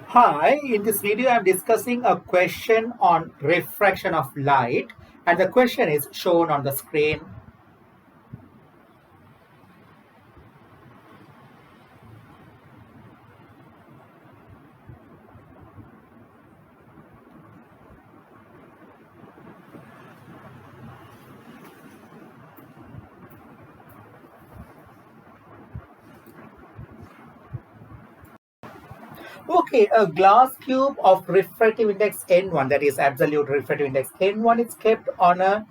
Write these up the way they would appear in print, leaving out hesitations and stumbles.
Hi, in this video I'm discussing a question on refraction of light, and the question is shown on the screen. Okay, a glass cube of refractive index N1, that is absolute refractive index N1, is kept on a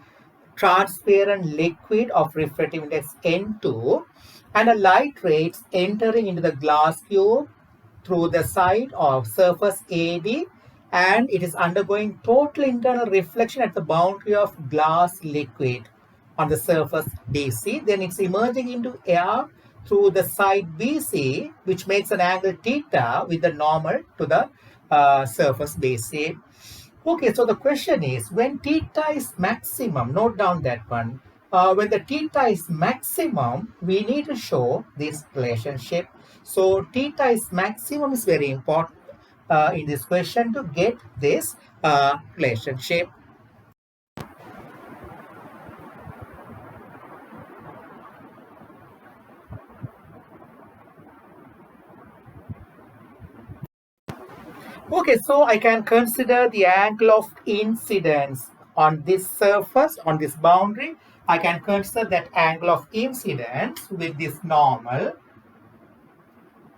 transparent liquid of refractive index N2, and a light ray is entering into the glass cube through the side of surface AD, and it is undergoing total internal reflection at the boundary of glass liquid on the surface DC. Then it's emerging into air through the side BC, which makes an angle theta with the normal to the surface BC. Okay, so the question is, when theta is maximum, note down that one. When the theta is maximum, we need to show this relationship. So theta is maximum is very important in this question to get this relationship. Okay, so I can consider the angle of incidence on this surface, on this boundary. I can consider that angle of incidence with this normal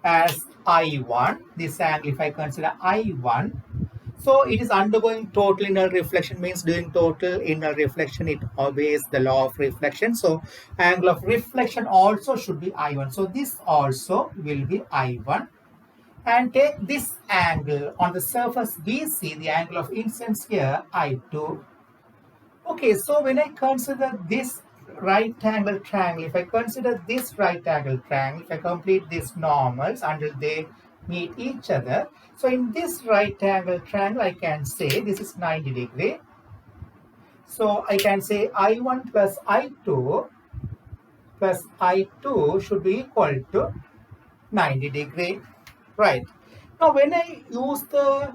as I1. This angle, if I consider I1, so it is undergoing total inner reflection, means doing total inner reflection, it obeys the law of reflection. So angle of reflection also should be I1. So this also will be I1. And take this angle on the surface BC, the angle of incidence here, I2. Okay, so when I consider this right angle triangle, if I consider this right angle triangle, if I complete these normals until they meet each other, so in this right angle triangle, I can say this is 90 degree. So I can say I1 plus I2 should be equal to 90 degree. Right. Now, when I use the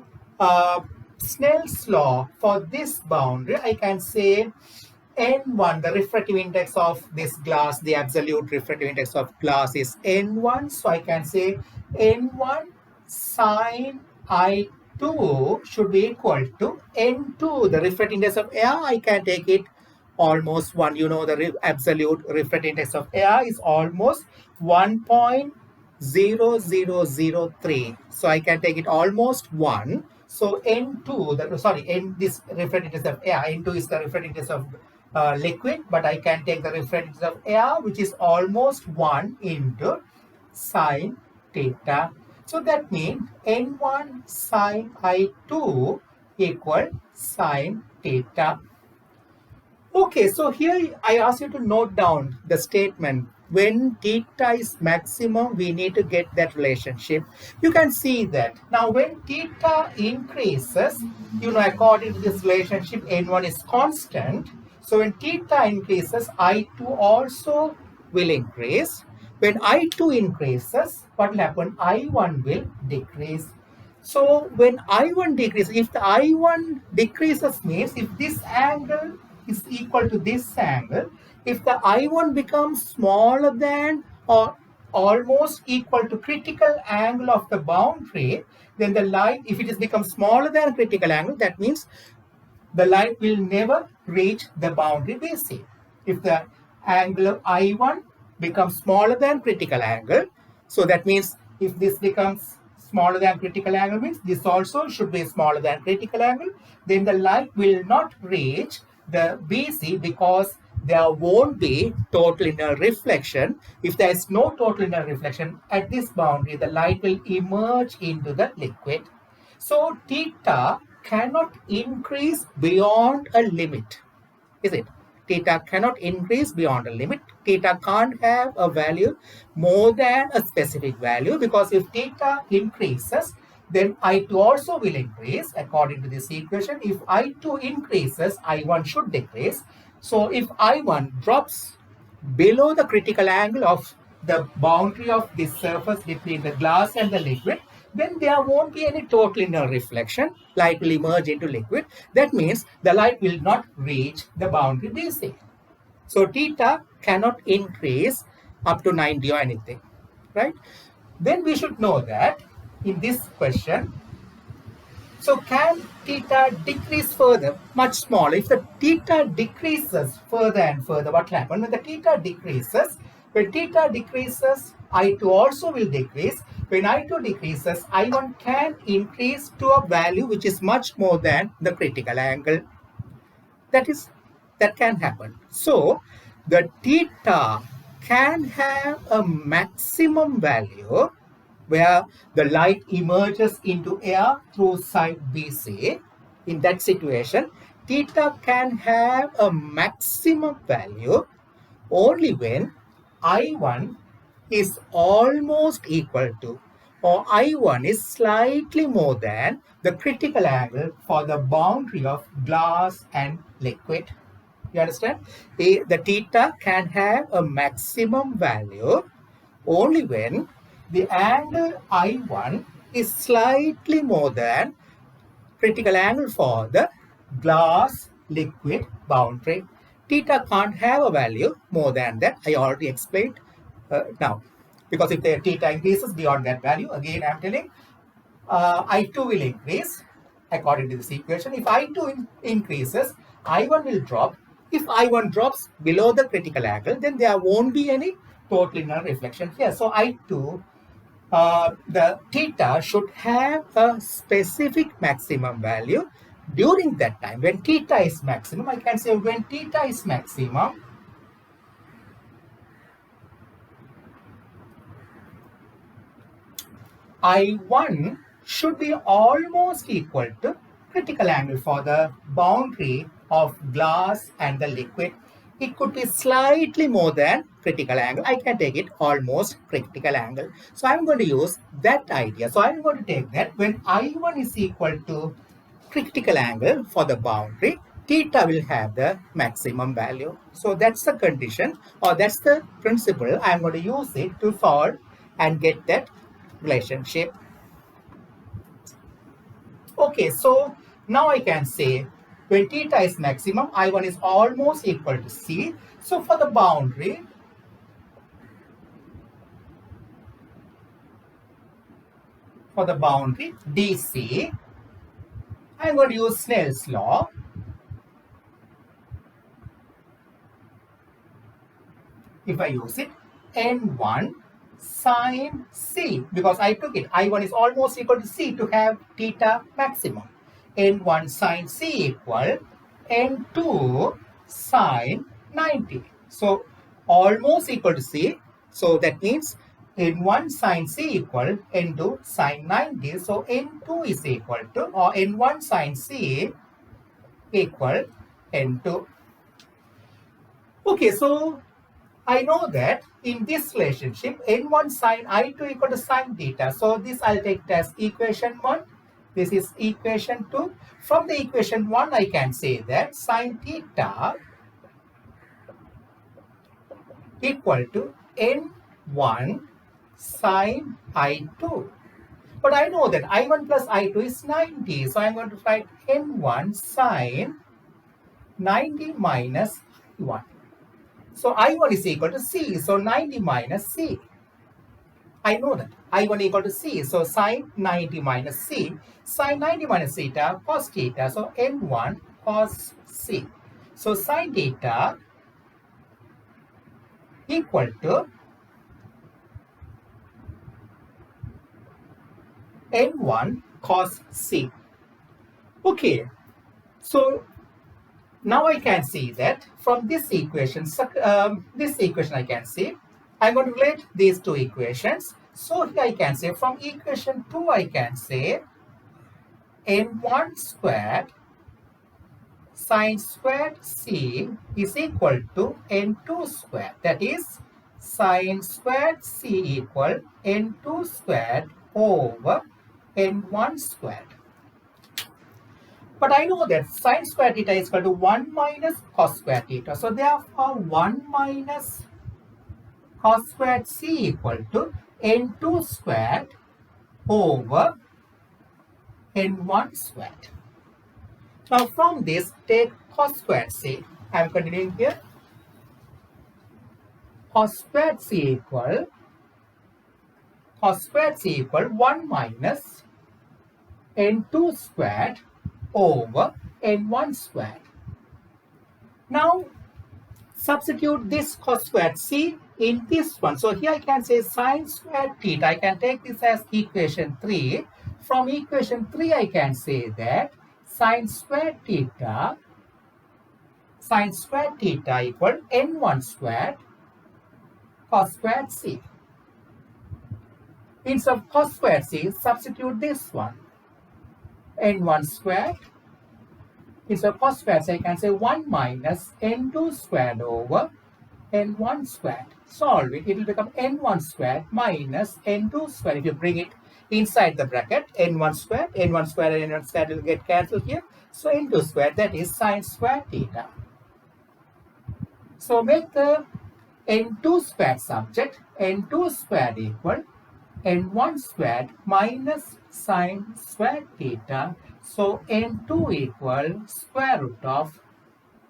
Snell's law for this boundary, I can say N1, the refractive index of this glass, the absolute refractive index of glass is N1. So I can say N1 sine I2 should be equal to N2, the refractive index of air. I can take it almost 1. You know, the absolute refractive index of air is almost 1.0003. So I can take it almost 1. So N2, this refractive index of air, N2 is the refractive index of liquid, but I can take the refractive index of air, which is almost 1 into sine theta. So that means N1 sine I2 equal sine theta. Okay, so here I ask you to note down the statement. When theta is maximum, we need to get that relationship. You can see that. Now, when theta increases, according to this relationship, N1 is constant. So, when theta increases, I2 also will increase. When I2 increases, what will happen? I1 will decrease. So, when I1 decreases, if the I1 decreases means if this angle is equal to this angle, if the I1 becomes smaller than or almost equal to critical angle of the boundary, then the light, if it is becomes smaller than critical angle, that means the light will never reach the boundary BC. If the angle of I1 becomes smaller than critical angle, so that means if this becomes smaller than critical angle, means this also should be smaller than critical angle, then the light will not reach the BC because there won't be total inner reflection. If there is no total inner reflection at this boundary, the light will emerge into the liquid. So theta cannot increase beyond a limit, is it? Theta cannot increase beyond a limit. Theta can't have a value more than a specific value, because if theta increases, then I2 also will increase according to this equation. If I2 increases, I1 should decrease. So if I1 drops below the critical angle of the boundary of this surface between the glass and the liquid, then there won't be any total inner reflection. Light will emerge into liquid. That means the light will not reach the boundary DC. So theta cannot increase up to 90 or anything, right? Then we should know that in this question, so can theta decrease further, much smaller? If the theta decreases further and further, what will happen? When theta decreases, I2 also will decrease. When I2 decreases, I1 can increase to a value which is much more than the critical angle. That can happen. So the theta can have a maximum value where the light emerges into air through side BC. In that situation, theta can have a maximum value only when I1 is almost equal to, or I1 is slightly more than the critical angle for the boundary of glass and liquid. You understand? The theta can have a maximum value only when the angle I1 is slightly more than critical angle for the glass liquid boundary. Theta can't have a value more than that. I already explained now. Because if the theta increases beyond that value, again I'm telling, I2 will increase according to this equation. If I2 increases, I1 will drop. If I1 drops below the critical angle, then there won't be any total inner reflection here. So I2, the theta should have a specific maximum value during that time. When theta is maximum, I can say when theta is maximum, I1 should be almost equal to critical angle for the boundary of glass and the liquid. It could be slightly more than critical angle. I can take it almost critical angle. So I'm going to use that idea. So I'm going to take that when I1 is equal to critical angle for the boundary, theta will have the maximum value. So that's the condition, or that's the principle. I'm going to use it to solve and get that relationship. Okay, so now I can say when theta is maximum, I1 is almost equal to C. So for the boundary, DC, I'm going to use Snell's law. If I use it, N1 sine C, because I took it, I1 is almost equal to C to have theta maximum. N1 sine C equal N2 sine 90. So almost equal to C. So that means N1 sine C equal N2 sine 90. So N2 is equal to, or N1 sine C equal N2. Okay, so I know that in this relationship, N1 sine I2 equal to sine theta. So this I'll take it as equation 1. This is equation 2. From the equation 1, I can say that sine theta equal to N1 sine I2. But I know that I1 plus I2 is 90. So I'm going to write N1 sine 90 minus I1. So I1 is equal to C. So 90 minus C. I know that. I1 equal to C. So sine 90 minus C. Sine 90 minus theta cos theta. So N1 cos C. So sine theta equal to N1 cos C. Okay. So now I can see that from this equation, I can see, I'm going to relate these two equations. So here I can say from equation 2, I can say N1 squared sine squared C is equal to N2 squared. That is sine squared C equal N2 squared over N1 squared. But I know that sine square theta is equal to 1 minus cos square theta. So therefore 1 minus cos squared C equal to N2 squared over n1 squared. Now from this, take cos squared c. I am continuing here. Cos squared c equal 1 minus n2 squared over n1 squared. Now substitute this cos squared c in this one. So here I can say sine squared theta. I can take this as equation 3. From equation 3 I can say that sine squared theta equal n1 squared cos squared c. Instead of cos squared c, substitute this one. n1 squared. Instead of cos squared c, I can say 1 minus n2 squared over n1 squared. Solve it. It will become n1 squared minus n2 squared. If you bring it inside the bracket, n1 squared and n1 squared will get cancelled here. So n2 squared, that is sine squared theta. So make the n2 squared subject. n2 squared equal n1 squared minus sine squared theta. So n2 equal square root of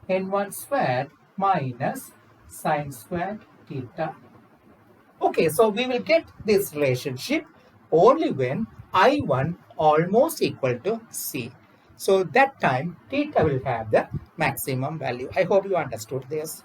n1 squared minus sine squared theta. Okay, so we will get this relationship only when I1 almost equal to C. So that time theta will have the maximum value. I hope you understood this.